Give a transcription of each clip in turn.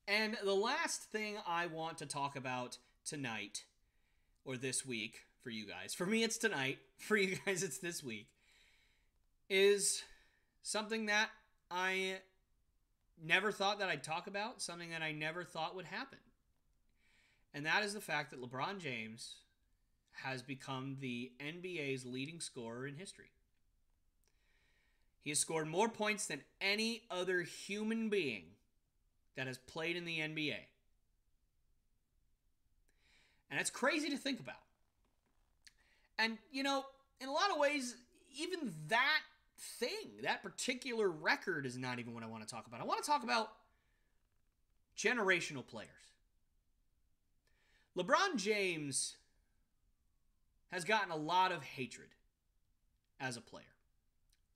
And the last thing I want to talk about tonight, or this week for you guys, for me it's tonight, for you guys it's this week, is something that I never thought that I'd talk about, something that I never thought would happen. And that is the fact that LeBron James has become the NBA's leading scorer in history. He has scored more points than any other human being that has played in the NBA. And it's crazy to think about. And, you know, in a lot of ways, even that thing, that particular record is not even what I want to talk about. I want to talk about generational players. LeBron James has gotten a lot of hatred as a player.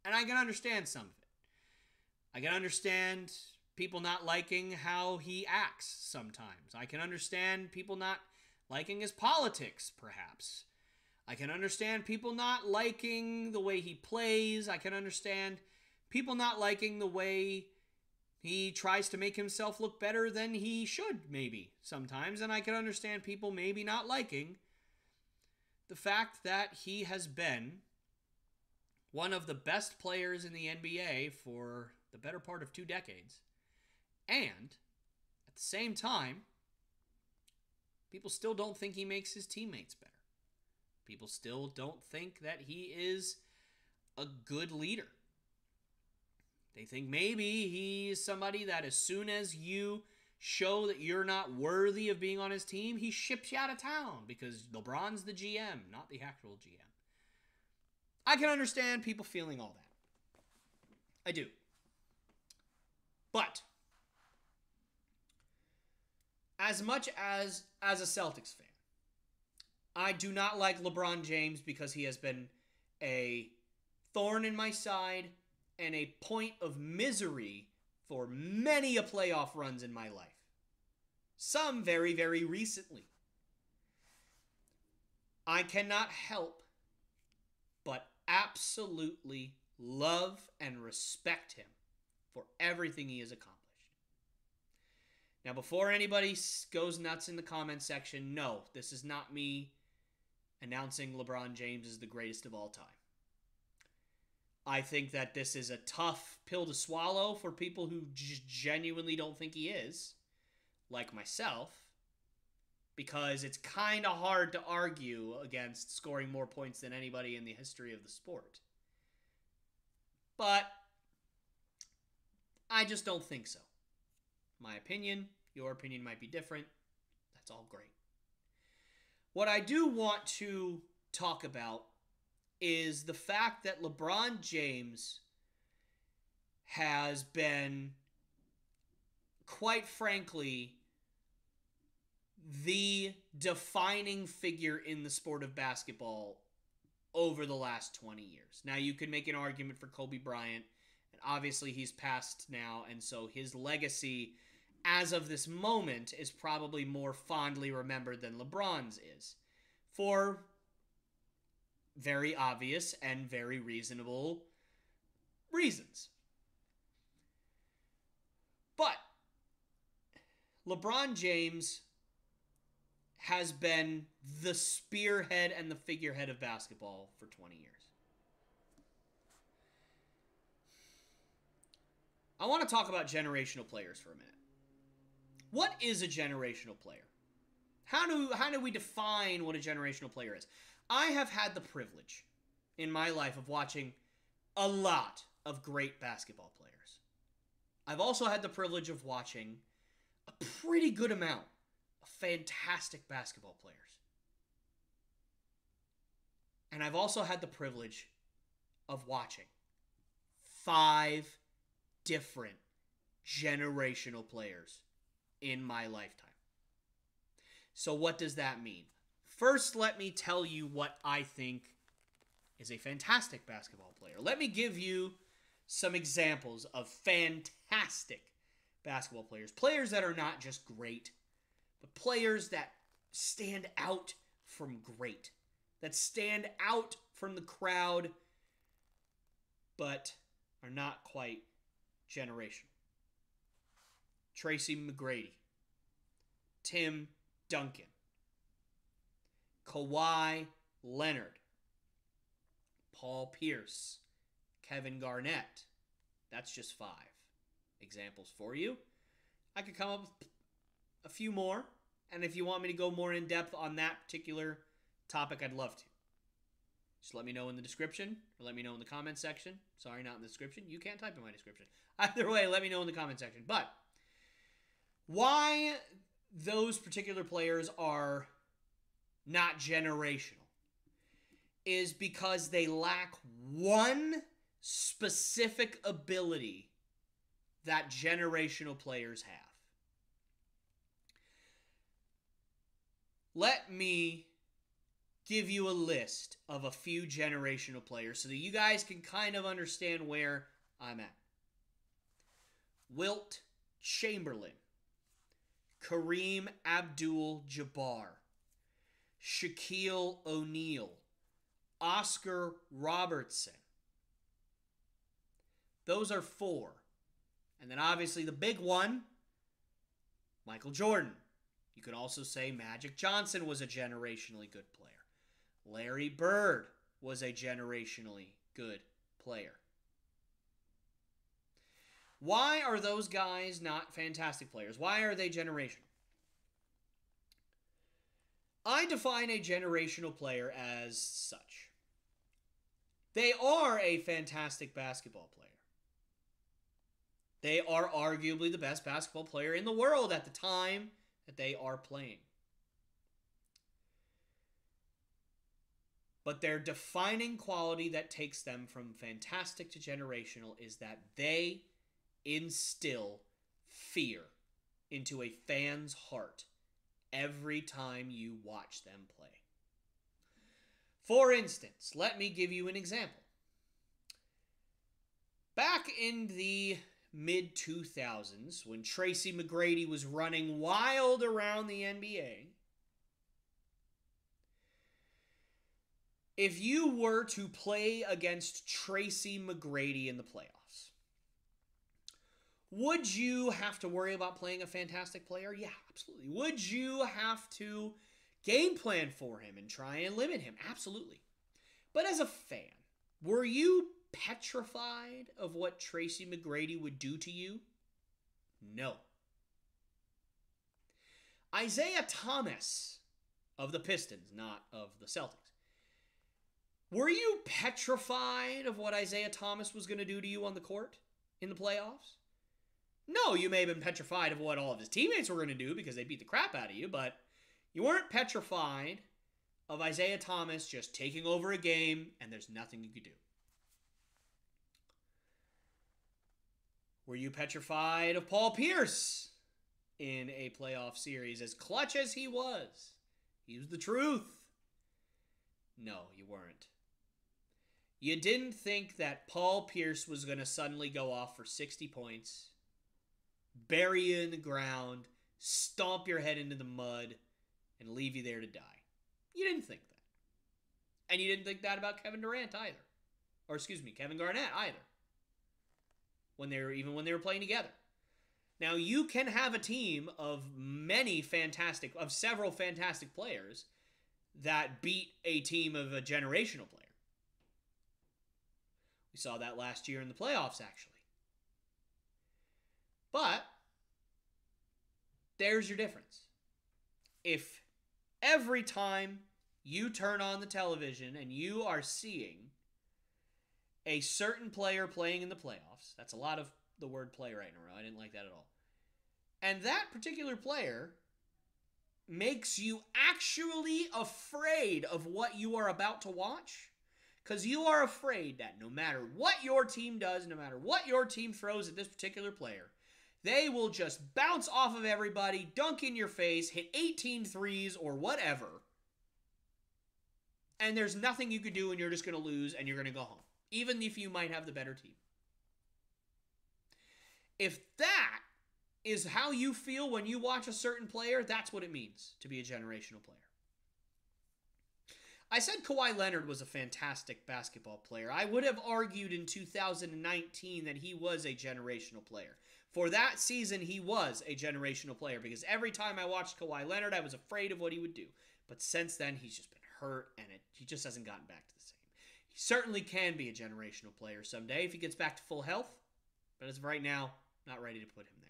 And I can understand some of it. I can understand people not liking how he acts sometimes. I can understand people not liking his politics, perhaps. I can understand people not liking the way he plays. I can understand people not liking the way he tries to make himself look better than he should, maybe, sometimes. And I can understand people maybe not liking the fact that he has been one of the best players in the NBA for the better part of 2 decades. And, at the same time, people still don't think he makes his teammates better. People still don't think that he is a good leader. They think maybe he's somebody that as soon as you show that you're not worthy of being on his team, he ships you out of town because LeBron's the GM, not the actual GM. I can understand people feeling all that. I do. But as much as a Celtics fan, I do not like LeBron James because he has been a thorn in my side and a point of misery for many a playoff runs in my life. Some very, very recently. I cannot help but absolutely love and respect him for everything he has accomplished. Now, before anybody goes nuts in the comment section, no, this is not me announcing LeBron James is the greatest of all time. I think that this is a tough pill to swallow for people who genuinely don't think he is, like myself, because it's kind of hard to argue against scoring more points than anybody in the history of the sport. But I just don't think so. My opinion, your opinion might be different. That's all great. What I do want to talk about is the fact that LeBron James has been, quite frankly, the defining figure in the sport of basketball over the last 20 years. Now, you could make an argument for Kobe Bryant, and obviously he's passed now, and so his legacy as of this moment is probably more fondly remembered than LeBron's is, for very obvious and very reasonable reasons. But LeBron James has been the spearhead and the figurehead of basketball for 20 years. I want to talk about generational players for a minute. What is a generational player? How do we define what a generational player is? I have had the privilege in my life of watching a lot of great basketball players. I've also had the privilege of watching a pretty good amount of fantastic basketball players. And I've also had the privilege of watching 5 different generational players in my lifetime. So what does that mean? First, let me tell you what I think is a fantastic basketball player. Let me give you some examples of fantastic basketball players. Players that are not just great, but players that stand out from great. That stand out from the crowd, but are not quite generational. Tracy McGrady, Tim Duncan. Kawhi Leonard. Paul Pierce. Kevin Garnett. That's just 5 examples for you. I could come up with a few more, and if you want me to go more in depth on that particular topic, I'd love to. Just let me know in the description, or let me know in the comment section. Sorry, not in the description. You can't type in my description. Either way, let me know in the comment section. But why those particular players are not generational is because they lack one specific ability that generational players have. Let me give you a list of a few generational players so that you guys can kind of understand where I'm at. Wilt Chamberlain, Kareem Abdul-Jabbar, Shaquille O'Neal, Oscar Robertson. Those are 4. And then obviously the big one, Michael Jordan. You could also say Magic Johnson was a generationally good player. Larry Bird was a generationally good player. Why are those guys not fantastic players? Why are they generational? I define a generational player as such. They are a fantastic basketball player. They are arguably the best basketball player in the world at the time that they are playing. But their defining quality that takes them from fantastic to generational is that they instill fear into a fan's heart every time you watch them play. For instance, let me give you an example. Back in the mid-2000s, when Tracy McGrady was running wild around the NBA, if you were to play against Tracy McGrady in the playoffs, would you have to worry about playing a fantastic player? Yeah, absolutely. Would you have to game plan for him and try and limit him? Absolutely. But as a fan, were you petrified of what Tracy McGrady would do to you? No. Isaiah Thomas of the Pistons, not of the Celtics. Were you petrified of what Isaiah Thomas was going to do to you on the court in the playoffs? No, you may have been petrified of what all of his teammates were going to do because they beat the crap out of you, but you weren't petrified of Isaiah Thomas just taking over a game and there's nothing you could do. Were you petrified of Paul Pierce in a playoff series, as clutch as he was? He was the truth. No, you weren't. You didn't think that Paul Pierce was going to suddenly go off for 60 points, bury you in the ground, stomp your head into the mud, and leave you there to die. You didn't think that. And you didn't think that about Kevin Durant either. Or Kevin Garnett either. When they were playing together. Now, you can have a team of several fantastic players that beat a team of a generational player. We saw that last year in the playoffs, actually. But there's your difference. If every time you turn on the television and you are seeing a certain player playing in the playoffs, that's a lot of the word play right in a row. I didn't like that at all. And that particular player makes you actually afraid of what you are about to watch, because you are afraid that no matter what your team does, no matter what your team throws at this particular player, they will just bounce off of everybody, dunk in your face, hit 18 threes or whatever, and there's nothing you could do and you're just going to lose and you're going to go home, even if you might have the better team. If that is how you feel when you watch a certain player, that's what it means to be a generational player. I said Kawhi Leonard was a fantastic basketball player. I would have argued in 2019 that he was a generational player For that season, he was a generational player because every time I watched Kawhi Leonard, I was afraid of what he would do. But since then, he's just been hurt, and he just hasn't gotten back to the same. He certainly can be a generational player someday if he gets back to full health, but as of right now, not ready to put him there.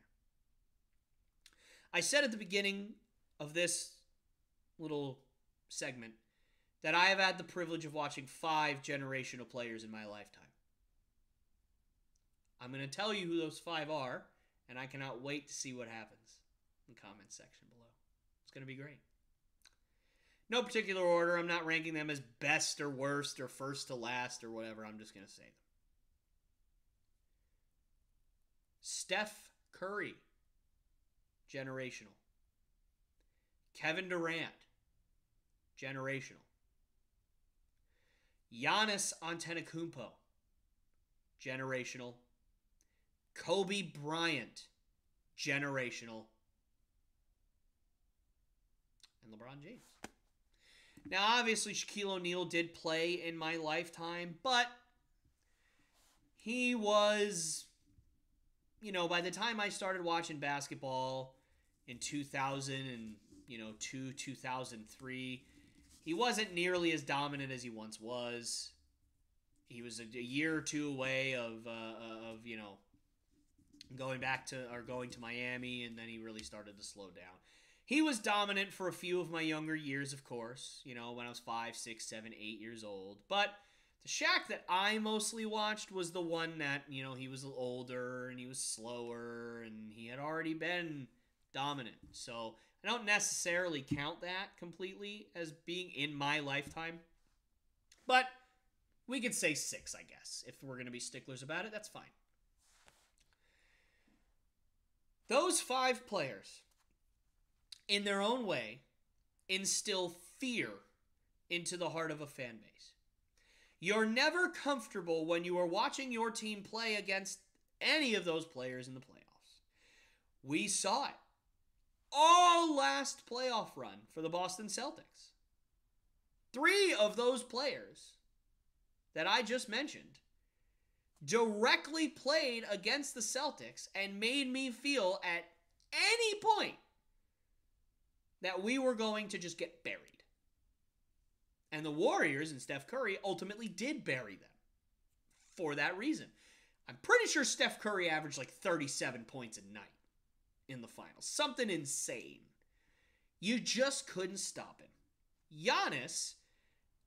I said at the beginning of this little segment that I have had the privilege of watching 5 generational players in my lifetime. I'm going to tell you who those 5 are, and I cannot wait to see what happens in the comments section below. It's going to be great. No particular order. I'm not ranking them as best or worst or first to last or whatever. I'm just going to say them. Steph Curry, generational. Kevin Durant, generational. Giannis Antetokounmpo, generational. Kobe Bryant, generational. And LeBron James. Now, obviously, Shaquille O'Neal did play in my lifetime, but he was, by the time I started watching basketball in 2002, 2003, he wasn't nearly as dominant as he once was. He was a year or two away of going to Miami, and then he really started to slow down. He was dominant for a few of my younger years, of course, when I was 5, 6, 7, 8 years old. But the Shaq that I mostly watched was the one that, he was older and he was slower and he had already been dominant. So I don't necessarily count that completely as being in my lifetime. But we could say 6, I guess. If we're going to be sticklers about it, that's fine. Those 5 players, in their own way, instill fear into the heart of a fan base. You're never comfortable when you are watching your team play against any of those players in the playoffs. We saw it all last playoff run for the Boston Celtics. 3 of those players that I just mentioned directly played against the Celtics and made me feel at any point that we were going to just get buried. And the Warriors and Steph Curry ultimately did bury them for that reason. I'm pretty sure Steph Curry averaged like 37 points a night in the finals. Something insane. You just couldn't stop him. Giannis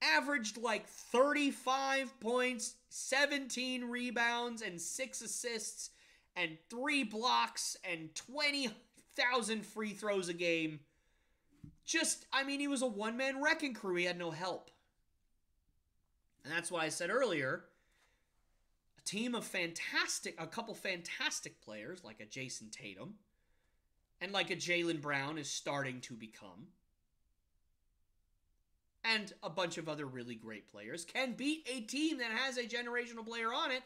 averaged like 35 points, 17 rebounds, and 6 assists, and 3 blocks, and 20,000 free throws a game. He was a one-man wrecking crew. He had no help. And that's why I said earlier, a couple fantastic players, like a Jason Tatum, and like a Jaylen Brown is starting to become, and a bunch of other really great players, can beat a team that has a generational player on it,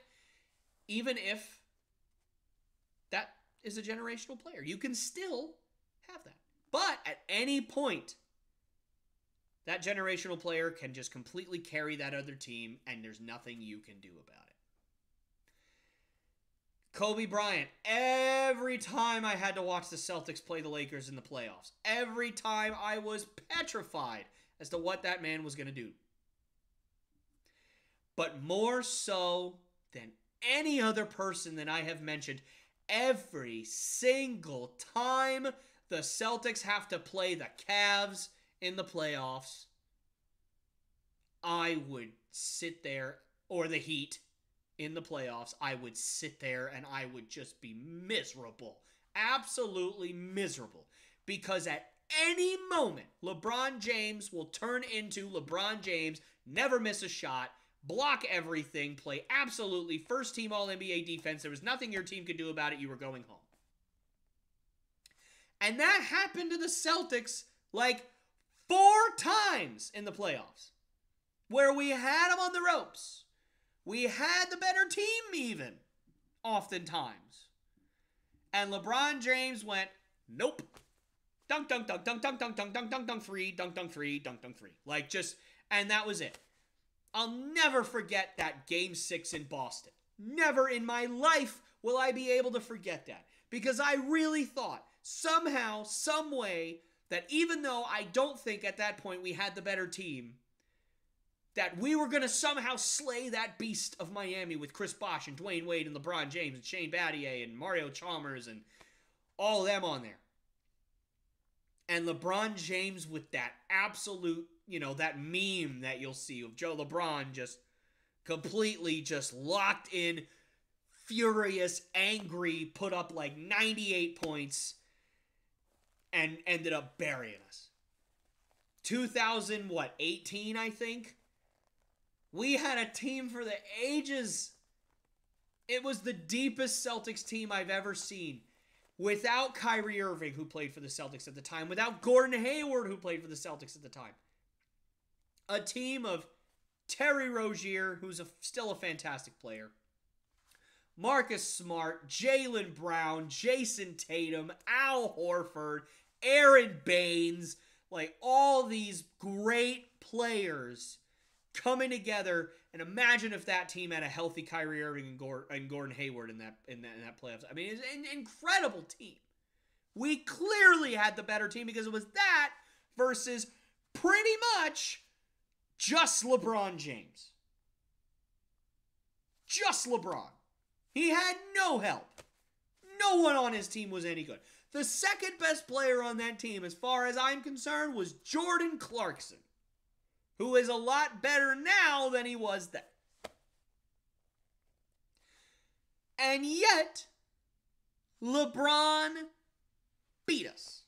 even if that is a generational player. You can still have that. But at any point, that generational player can just completely carry that other team, and there's nothing you can do about it. Kobe Bryant, every time I had to watch the Celtics play the Lakers in the playoffs, every time I was petrified as to what that man was going to do. But more so than any other person that I have mentioned, every single time the Celtics have to play the Cavs in the playoffs, I would sit there, or the Heat in the playoffs, I would sit there and I would just be miserable. Absolutely miserable. Because at any moment, LeBron James will turn into LeBron James, never miss a shot, block everything, play absolutely first-team All-NBA defense. There was nothing your team could do about it. You were going home. And that happened to the Celtics like 4 times in the playoffs, where we had them on the ropes. We had the better team even, oftentimes. And LeBron James went, nope. Dunk, dunk, dunk, dunk, dunk, dunk, dunk, dunk, dunk, dunk, three, dunk, dunk, three, dunk, dunk, three. And that was it. I'll never forget that Game 6 in Boston. Never in my life will I be able to forget that. Because I really thought somehow, some way, that even though I don't think at that point we had the better team, that we were going to somehow slay that beast of Miami with Chris Bosh and Dwayne Wade and LeBron James and Shane Battier and Mario Chalmers and all of them on there. And LeBron James with that absolute, that meme that you'll see of Joe LeBron just completely just locked in, furious, angry, put up like 98 points and ended up burying us. 2018, I think. We had a team for the ages. It was the deepest Celtics team I've ever seen. Without Kyrie Irving, who played for the Celtics at the time. Without Gordon Hayward, who played for the Celtics at the time. A team of Terry Rozier, who's still a fantastic player. Marcus Smart, Jaylen Brown, Jason Tatum, Al Horford, Aaron Baines. Like, all these great players coming together. And imagine if that team had a healthy Kyrie Irving and Gordon Hayward in that playoffs. I mean, it's an incredible team. We clearly had the better team because it was that versus pretty much just LeBron James. Just LeBron. He had no help. No one on his team was any good. The second best player on that team, as far as I'm concerned, was Jordan Clarkson, who is a lot better now than he was then. And yet, LeBron beat us.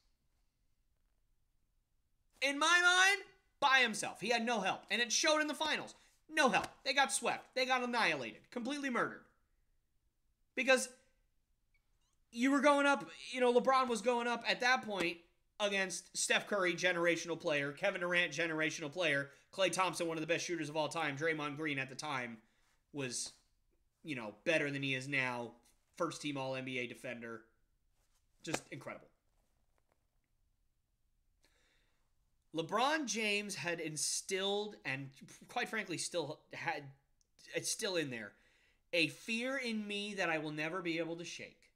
In my mind, by himself. He had no help. And it showed in the finals. No help. They got swept. They got annihilated. Completely murdered. Because you were going up, LeBron was going up at that point against Steph Curry, generational player, Kevin Durant, generational player, Klay Thompson, one of the best shooters of all time, Draymond Green at the time was, better than he is now, first team All-NBA defender. Just incredible. LeBron James had instilled, and quite frankly it's still in there, a fear in me that I will never be able to shake.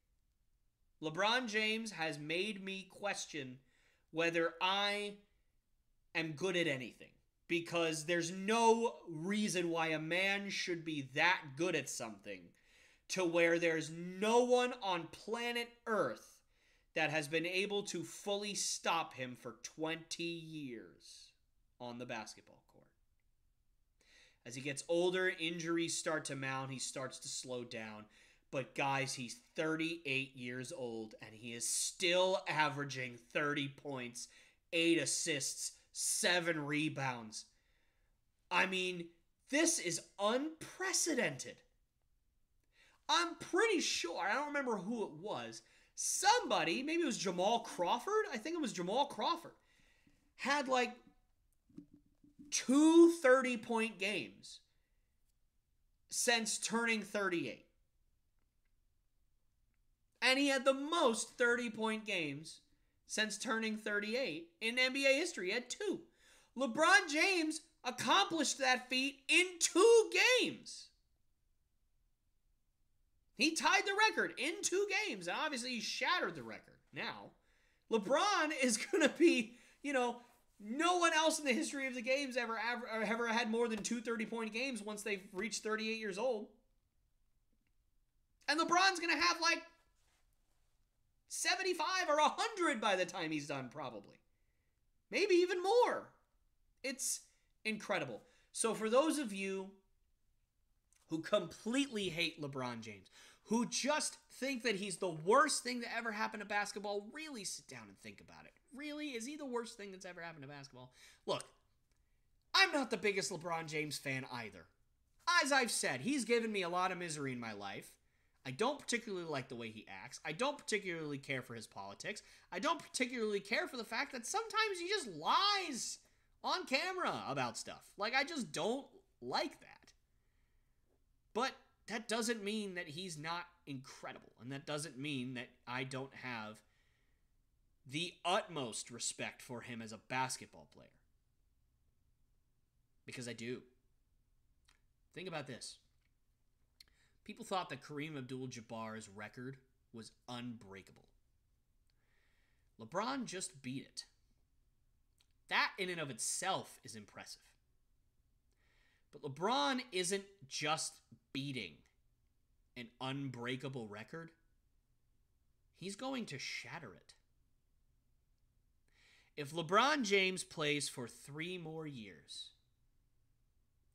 LeBron James has made me question whether I am good at anything. Because there's no reason why a man should be that good at something to where there's no one on planet Earth that has been able to fully stop him for 20 years on the basketball court. As he gets older, injuries start to mount. He starts to slow down. But guys, he's 38 years old and he is still averaging 30 points, 8 assists, 7 rebounds. I mean, this is unprecedented. I'm pretty sure, I don't remember who it was, somebody, maybe it was Jamal Crawford, I think it was Jamal Crawford, had like 2 30-point games since turning 38. And he had the most 30-point games since turning 38 in NBA history. He had 2. LeBron James accomplished that feat in 2 games. He tied the record in 2 games. And obviously he shattered the record. Now, LeBron is going to be, no one else in the history of the games ever had more than 2 30-point games once they've reached 38 years old. And LeBron's going to have like 75 or 100 by the time he's done, probably. Maybe even more. It's incredible. So for those of you who completely hate LeBron James, who just think that he's the worst thing to ever happen to basketball, really sit down and think about it. Really? Is he the worst thing that's ever happened to basketball? Look, I'm not the biggest LeBron James fan either. As I've said, he's given me a lot of misery in my life. I don't particularly like the way he acts. I don't particularly care for his politics. I don't particularly care for the fact that sometimes he just lies on camera about stuff. Like, I just don't like that. But that doesn't mean that he's not incredible. And that doesn't mean that I don't have the utmost respect for him as a basketball player. Because I do. Think about this. People thought that Kareem Abdul-Jabbar's record was unbreakable. LeBron just beat it. That in and of itself is impressive. But LeBron isn't just beating an unbreakable record. He's going to shatter it. If LeBron James plays for 3 more years,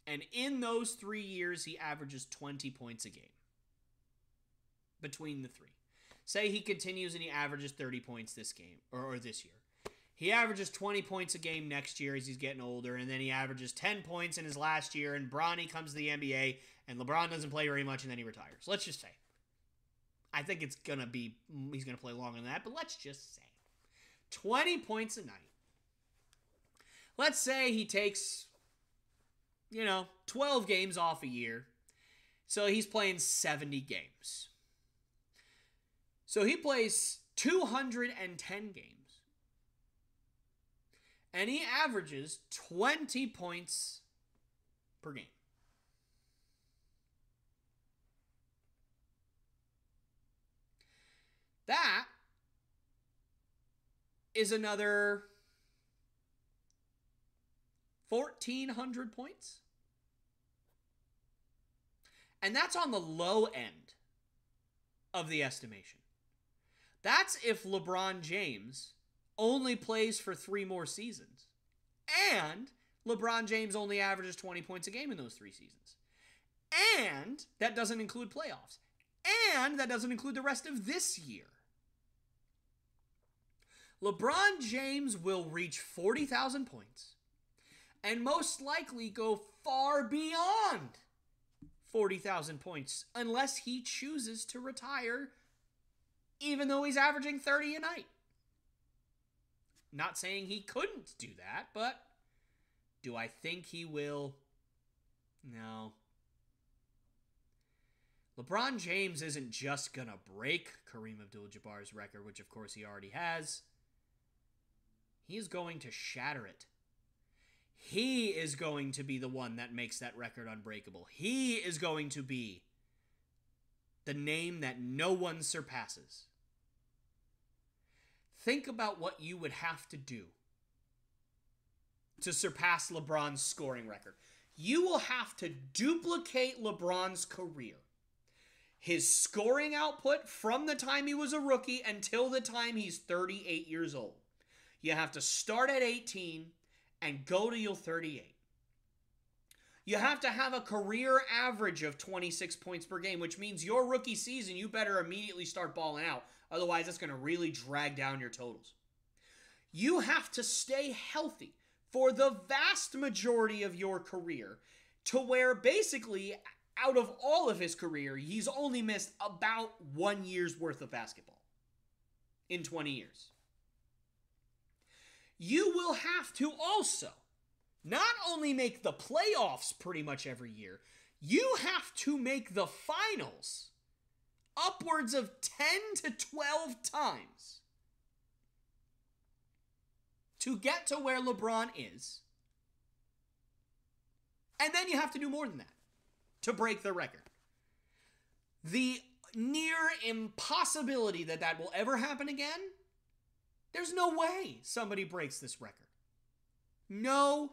and in those 3 years he averages 20 points a game, between the 3. Say he continues and he averages 30 points this game, or this year. He averages 20 points a game next year as he's getting older, and then he averages 10 points in his last year, and Bronny comes to the NBA, and LeBron doesn't play very much, and then he retires. Let's just say. I think he's going to play longer than that, but let's just say. 20 points a night. Let's say he takes, 12 games off a year. So he's playing 70 games. So he plays 210 games. And he averages 20 points per game. That is another 1,400 points. And that's on the low end of the estimation. That's if LeBron James only plays for 3 more seasons. And LeBron James only averages 20 points a game in those 3 seasons. And that doesn't include playoffs. And that doesn't include the rest of this year. LeBron James will reach 40,000 points and most likely go far beyond 40,000 points unless he chooses to retire even though he's averaging 30 a night. Not saying he couldn't do that, but do I think he will? No. LeBron James isn't just going to break Kareem Abdul-Jabbar's record, which of course he already has. He's going to shatter it. He is going to be the one that makes that record unbreakable. He is going to be the name that no one surpasses. Think about what you would have to do to surpass LeBron's scoring record. You will have to duplicate LeBron's career. His scoring output from the time he was a rookie until the time he's 38 years old. You have to start at 18 and go to your 38. You have to have a career average of 26 points per game, which means your rookie season, you better immediately start balling out. Otherwise, it's going to really drag down your totals. You have to stay healthy for the vast majority of your career to where basically out of all of his career, he's only missed about 1 year's worth of basketball in 20 years. You will have to also not only make the playoffs pretty much every year, you have to make the finals upwards of 10 to 12 times to get to where LeBron is. And then you have to do more than that to break the record. The near impossibility that that will ever happen again, there's no way somebody breaks this record. No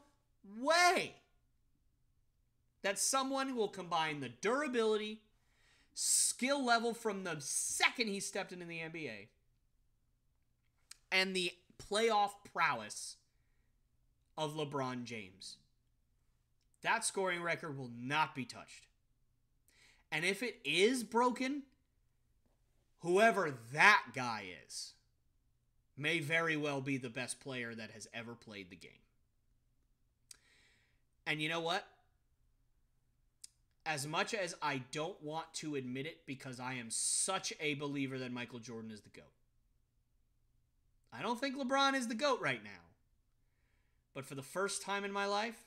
way that someone will combine the durability, skill level from the second he stepped into the NBA, and the playoff prowess of LeBron James. That scoring record will not be touched. And if it is broken, whoever that guy is may very well be the best player that has ever played the game. And you know what? As much as I don't want to admit it because I am such a believer that Michael Jordan is the GOAT. I don't think LeBron is the GOAT right now. But for the first time in my life,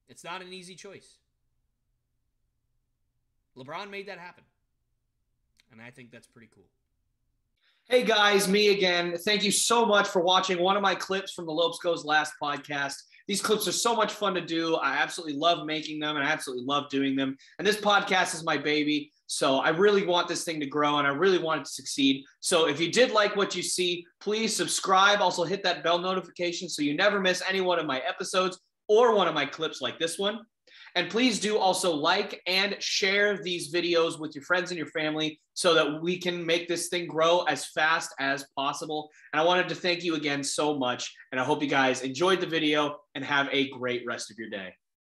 it's not an easy choice. LeBron made that happen. And I think that's pretty cool. Hey guys, me again. Thank you so much for watching one of my clips from the Lopes Goes Last podcast. These clips are so much fun to do. I absolutely love making them and I absolutely love doing them. And this podcast is my baby. So I really want this thing to grow and I really want it to succeed. So if you did like what you see, please subscribe. Also hit that bell notification so you never miss any one of my episodes or one of my clips like this one. And please do also like and share these videos with your friends and your family so that we can make this thing grow as fast as possible. And I wanted to thank you again so much. And I hope you guys enjoyed the video and have a great rest of your day.